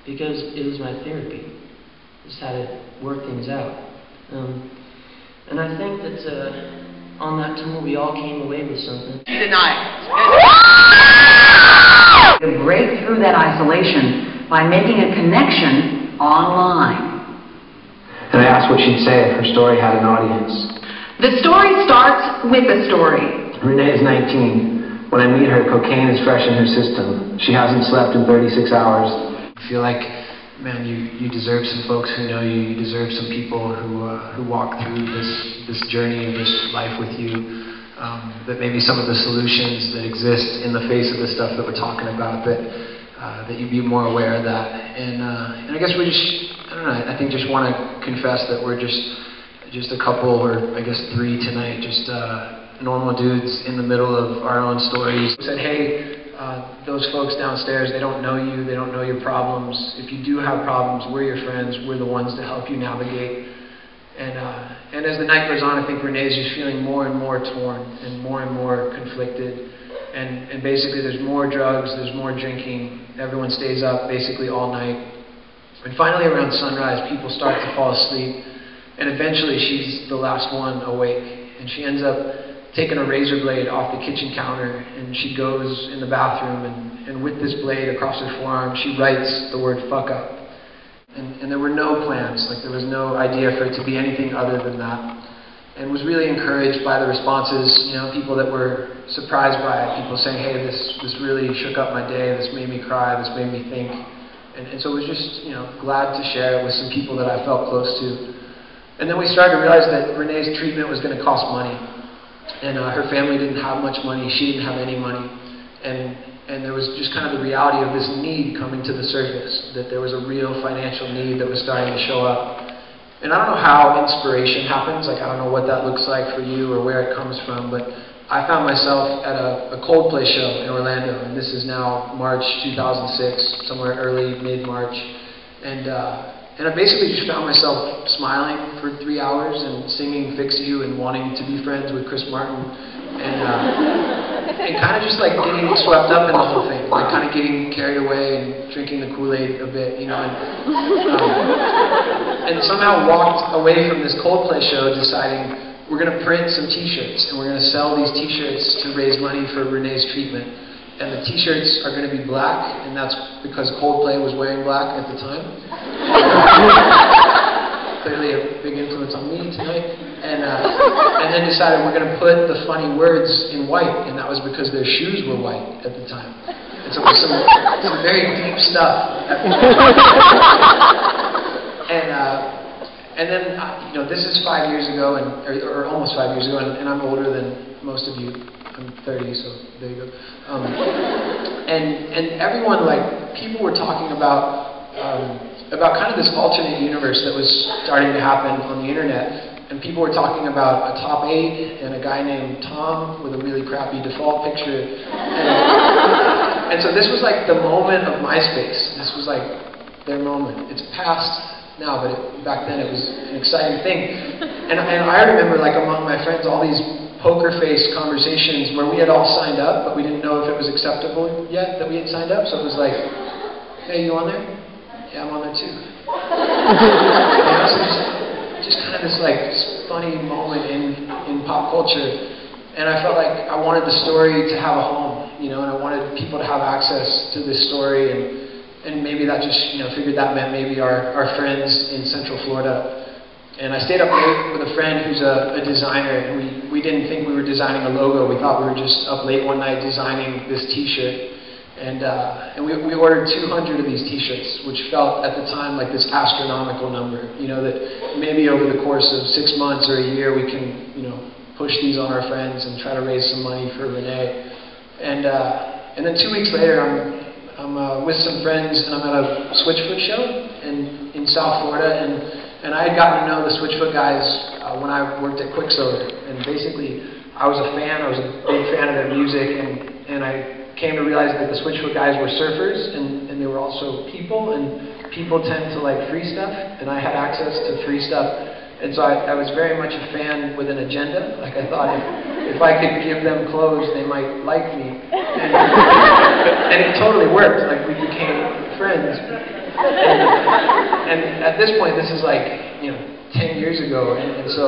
Because it was my therapy. Just had to work things out. And I think that on that tour we all came away with something. Deny it. To break through that isolation by making a connection online. And I asked what she'd say if her story had an audience. The story starts with a story. Renee is 19. When I meet her, cocaine is fresh in her system. She hasn't slept in 36 hours. I feel like, man, you deserve some folks who know you. You deserve some people who walk through this journey of this life with you. That maybe some of the solutions that exist in the face of the stuff that we're talking about, that you'd be more aware of that. And I guess we just, I don't know, I think just want to confess that we're just a couple, or I guess 3 tonight, just normal dudes in the middle of our own stories. We said, hey, those folks downstairs, they don't know you, they don't know your problems. If you do have problems, we're your friends, we're the ones to help you navigate. And as the night goes on, I think Renee's just feeling more and more torn and more conflicted. And basically there's more drugs, there's more drinking, everyone stays up basically all night. And finally around sunrise, people start to fall asleep. And eventually she's the last one awake. And she ends up taking a razor blade off the kitchen counter, and she goes in the bathroom, and with this blade across her forearm, she writes the word "fuck up." And there were no plans, like there was no idea for it to be anything other than that. And was really encouraged by the responses, you know, people that were surprised by it, people saying, hey, this really shook up my day, this made me cry, this made me think. And so it was just, you know, glad to share it with some people that I felt close to. And then we started to realize that Renee's treatment was going to cost money. And her family didn't have much money, she didn't have any money. And there was just kind of the reality of this need coming to the surface, that there was a real financial need that was starting to show up. And I don't know how inspiration happens, like I don't know what that looks like for you or where it comes from, but I found myself at a Coldplay show in Orlando, and this is now March 2006, somewhere early, mid-March. And I basically just found myself smiling for 3 hours and singing Fix You and wanting to be friends with Chris Martin. And kind of just like getting swept up in the whole thing, like kind of getting carried away and drinking the Kool-Aid a bit, you know, and somehow walked away from this Coldplay show deciding we're going to print some t-shirts and we're going to sell these t-shirts to raise money for Renee's treatment. And the t-shirts are going to be black, and that's because Coldplay was wearing black at the time. Clearly a big influence on me tonight. And then decided we're going to put the funny words in white, and that was because their shoes were white at the time. And so it was some very deep stuff. And then, you know, this is 5 years ago, or almost 5 years ago, and I'm older than most of you. I'm 30, so there you go. And everyone, like, people were talking about kind of this alternate universe that was starting to happen on the internet. And people were talking about a top 8 and a guy named Tom with a really crappy default picture. And so this was like the moment of MySpace. This was like their moment. It's past now, but back then it was an exciting thing. And I remember, like, among my friends, all these poker face conversations where we had all signed up, but we didn't know if it was acceptable yet that we had signed up. So it was like, hey, you on there? Yeah, I'm on there too. You know, so just kind of this like funny moment in pop culture. And I felt like I wanted the story to have a home, you know, and I wanted people to have access to this story. And maybe that just, you know, figured that meant maybe our friends in Central Florida. And I stayed up late with a friend who's a designer, and we didn't think we were designing a logo. We thought we were just up late one night designing this t-shirt. And we ordered 200 of these t-shirts, which felt at the time like this astronomical number. You know, that maybe over the course of 6 months or a year we can, you know, push these on our friends and try to raise some money for Renee. And then 2 weeks later, I'm with some friends, and I'm at a Switchfoot show in South Florida, and I had gotten to know the Switchfoot guys when I worked at Quicksilver, and basically I was a fan. I was a big fan of their music, and I came to realize that the Switchfoot guys were surfers, and they were also people, and people tend to like free stuff, and I had access to free stuff, and so I was very much a fan with an agenda. Like, I thought if I could give them clothes, they might like me, and it totally worked. Like, we became friends, and at this point, this is like, 10 years ago, and so